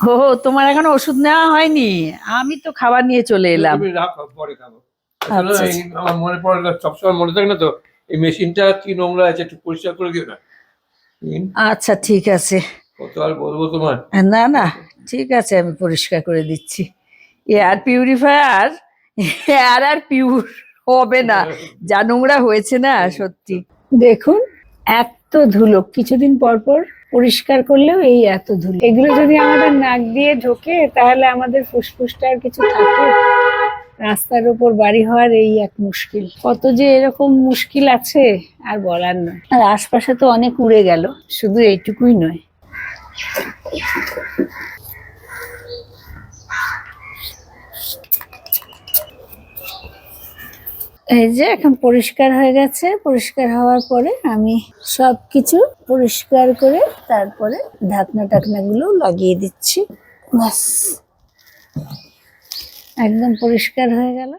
ও, তোমার এখনো ওষুধ নেওয়া হয়নি? আমি তো খাবার নিয়ে চলে এলাম। তুমি রাখো, পরে খাবো। আসলে আচ্ছা আচ্ছা। আমার মনে পড়ে না, সবসময় মনে থাকে না তো। এই মেশিনটা কি নোংরা আছে, একটু পরিষ্কার করে দিও না। আচ্ছা ঠিক আছে। কত আর বলবো তোমার। না না, ঠিক আছে, আমি পরিষ্কার করে দিচ্ছি। এয়ার পিউরিফায়ার এয়ার আর পিউর হবে না, যা নোংরা হয়েছে না সত্যি। দেখুন, এত ধুলো, কিছুদিন পর পর পরিষ্কার করলেও এই এত ধুলো। এগুলো যদি আমাদের নাক দিয়ে ঢোকে তাহলে আমাদের ফুসফুসটা আর কিছু থাকে? রাস্তার উপর বাড়ি হওয়ার এই এক মুশকিল, কত যে এরকম মুশকিল আছে আর বলার নয়। আর আশপাশে তো অনেক উড়ে গেল, শুধু এইটুকুই নয়। এই যে এখন পরিষ্কার হয়ে গেছে। পরিষ্কার হওয়ার পরে আমি সবকিছু পরিষ্কার করে তারপরে ঢাকনা টাকনা গুলো লাগিয়ে দিচ্ছি। ব্যাস, একদম পরিষ্কার হয়ে গেল।